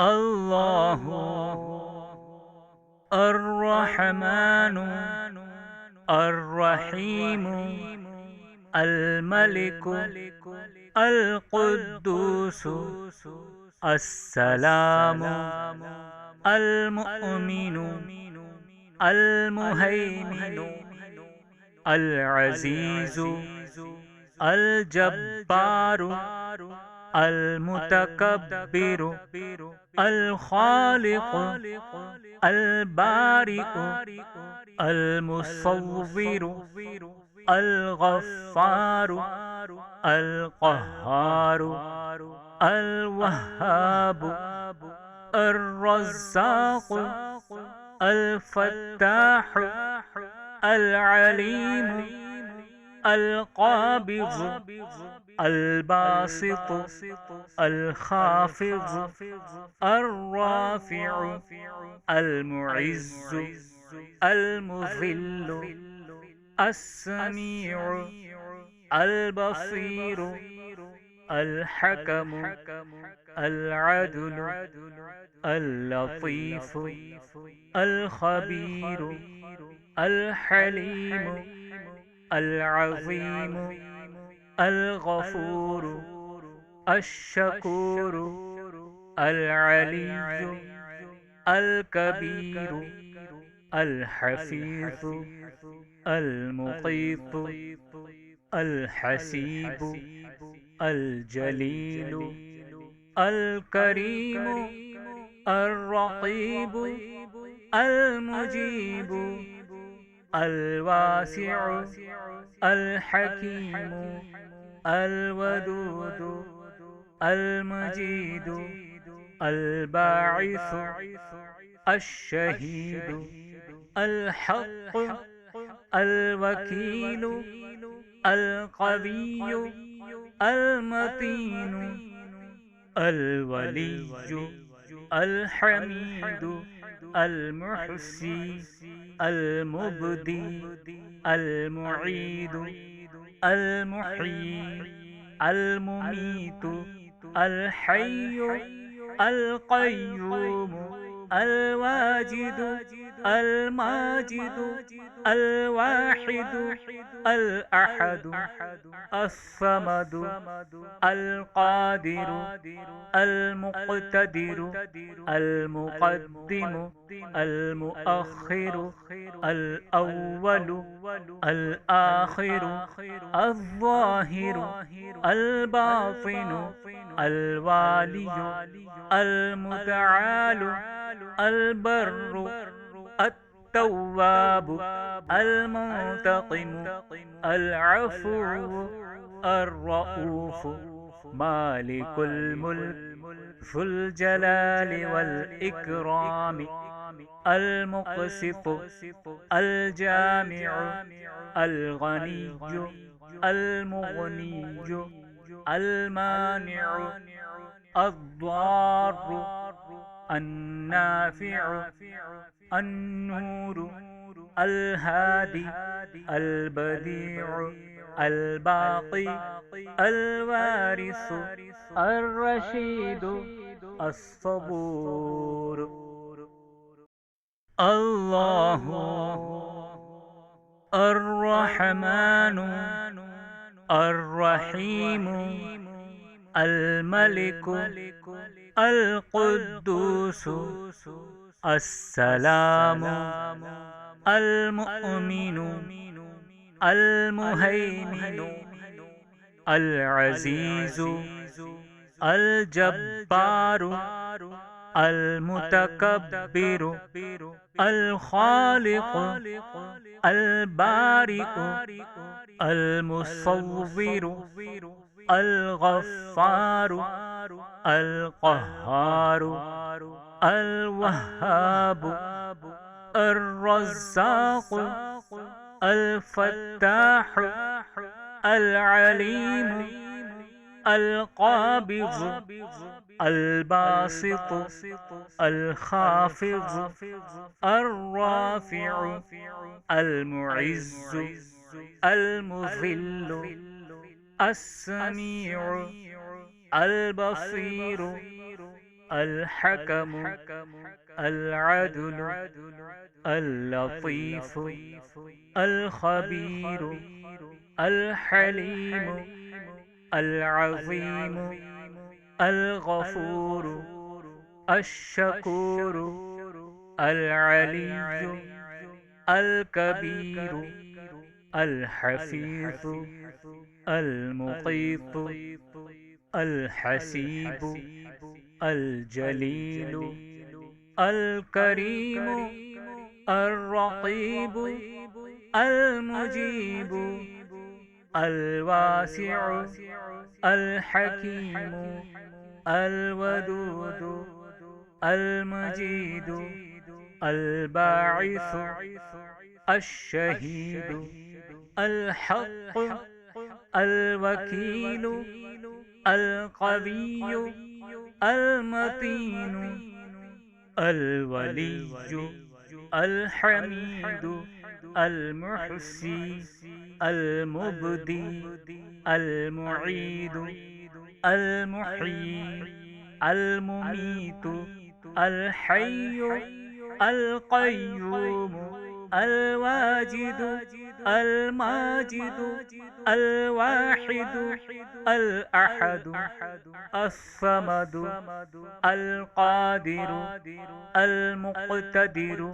अल्लाहु अर्रहमानु अर्रहीमु अल-मलिकु अल-कुद्दूसु अस्सलामु अल-मुअ्मिनु अल-मुहैमिनु अल-अज़ीज़ु अल-जब्बारु अल-मुतकब्बिरु अल-खालिक़ु अल-बारिउ अल-मुसव्विरु अल-गफ़्फ़ारु अल-क़ह्हारु अल-वह्हाबु अर्रज़्ज़ाक़ु अल-फ़त्ताहु अल-अलीमु अल-क़ाबिज़ु अल-बासितु अल-ख़ाफ़िज़ु अर्राफ़िउ अल-मुइज़्ज़ु अल-मुज़िल्लु अस्समीउ अल-बसीरु अल-हकमु अल-अदलु अल-लतीफ़ु अल-ख़बीरु अल-हलीमु अल-अज़ीमु अल-गफ़ूरु अश-शकूरु अल-अलीय्यु अल-कबीरु अल-हफ़ीज़ु अल-मुक़ीतु अल-हसीबु अल-जलीलु अल-करीमु अर्रक़ीबु अल-मुजीबु अल-वासिउ अल-हकीमु अल-वदूदु अल-मजीदु अल-बाइसु अश-शहीदु अल-हक़्क़ु अल-वकीलु अल-क़विय्यु अल-मतीनु अल-वलिय्यु अल-हमीदु अल-मुहसी अल-मुब्दी अल-मुईदु अल-मुहय्यी अल-मुमीतु अल-हय्यु अल-क़य्यूमु अल-वाजिदु अल-माजिदु अल-वाहिदु अल-अहदु अस-समदु अल-क़ादिरु अल-मुक़्तदिरु अल-मुक़द्दिमु अल-मुअख़्ख़िरु अल-अव्वलु अल-आख़िरु अज़-ज़ाहिरु अल-बातिनु अल-वालियु अल-मुतआलु अल-बर्रु अत-तव्वाबु अल-मुंतक़िमु अल-अफ़ुव्वु अर-रऊफ़ु मालिकुल मुल्क ज़ुल जलालि वल इकराम अल-मुक़सितु अल-जामिउ अल-गनिय्यु अल-मुग़निय्यु अल-मानिउ अद-दार्रु अन्नाफ़िउ अन्नूरु अल-हादी अल-बदीउ अल-बाक़ी अल-वारिसु अर-रशीदु अस-सबूर। अल्लाहु अर्रहमानु अर्रहीमु अल-मलिकु अल-कुद्दूसु अस्सलामु अल-मुअ्मिनु अल-मुहैमिनु अल-अज़ीज़ु अल-जब्बारु अल-मुतकब्बिरु अल-खालिक़ु अल-बारिउ अल-मुसव्विरु अल-गफ़्फ़ारु अल-क़ह्हारु अल-वह्हाबु अर्रज़्ज़ाक़ु अल-फ़त्ताहु अल-अलीमु अल-क़ाबिज़ु अल-बासितु अल-ख़ाफ़िज़ु अर्राफ़िउ अल-मुइज़्ज़ु अल-मुज़िल्लु अस्समीउ अल-बसीरु الحكم العدل اللطيف الخبير الحليم العظيم الغفور الشكور العلي الكبير الحفيظ المقيت الحسيب الجليل الكريم الرقيب المجيب الواسع الحكيم الودود المجيد الباعث الشهيد الحق الوكيل القوي المتين الولي الحميد المحصي المبدي المعيد المحيي المميت الحي القيوم الواجد الماجد الواحد الأحد الصمد القادر المقتدر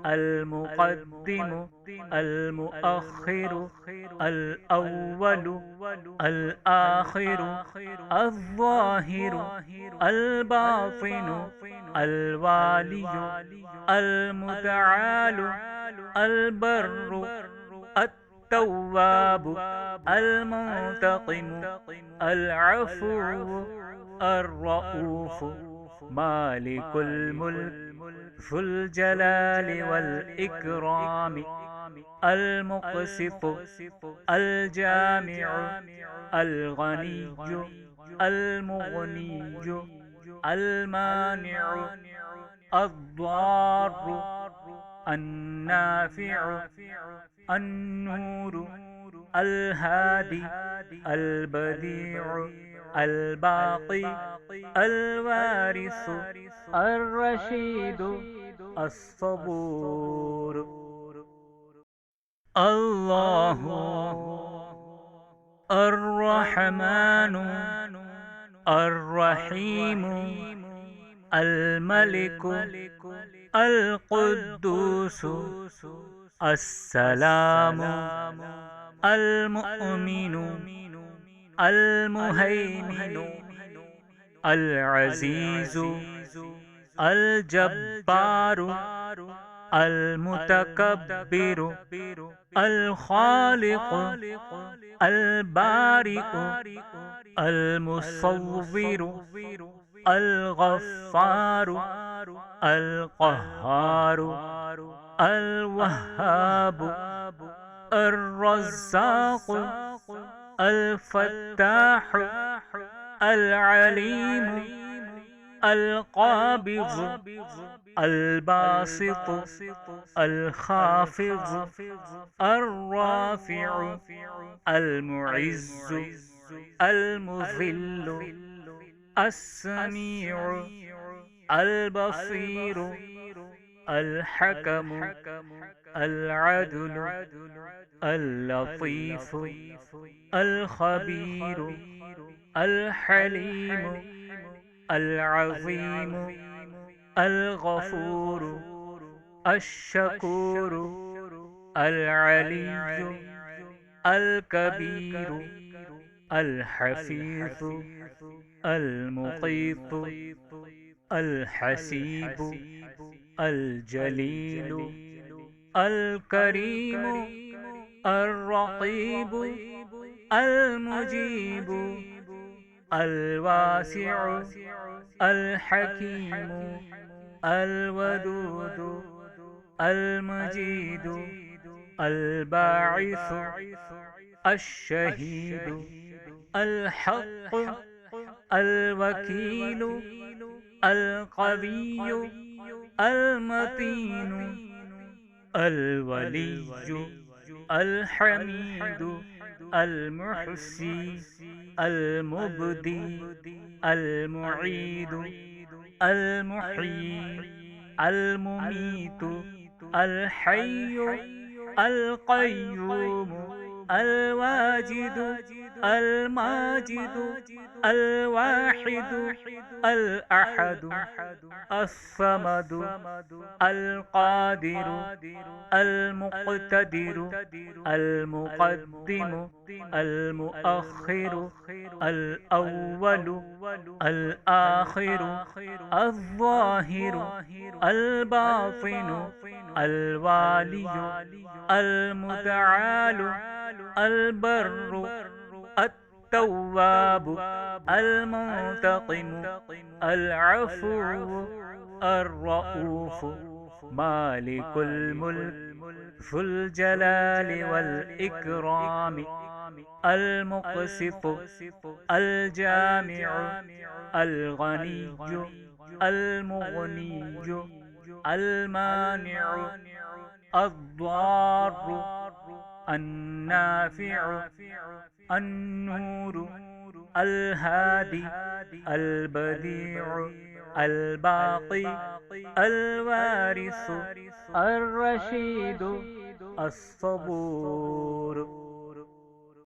المقدم المؤخر الأول الآخر الظاهر الباطن الوالي المتعال البر التواب المنتقم العفو الرؤوف مالك الملك ذو الجلال والإكرام المقسط الجامع الغني المغني المانع الضار النافع النور الهادي البديع الباقي الوارث الرشيد الصبور. الله الرحمن الرحيم الملك القدوس السلام المؤمن المهيمن العزيز الجبار المتكبر الخالق البارئ المصور الغفار القهار الوهاب الرزاق الفتاح العليم القابض الباسط الخافض الرافع المعز المذل السميع البصير الحكم العدل اللطيف الخبير الحليم العظيم الغفور الشكور العلي الكبير الحفيظ المقيت الحسيب الجليل الكريم الرقيب المجيب الواسع الحكيم الودود المجيد الباعث الشهيد الحق الوكيل القوي المتين الولي الحميد المحصي المبدي المعيد المحيي المميت الحي القيوم الواجد الماجد الواحد الأحد الصمد القادر المقتدر المقدم المؤخر الأول الآخر الظاهر الباطن الوالي المتعال البر التواب المنتقم العفو الرؤوف مالك الملك ذو الجلال والإكرام المقسط الجامع الغني المغني المانع الضار النافع النور الهادي البديع الباقي الوارث الرشيد الصبور.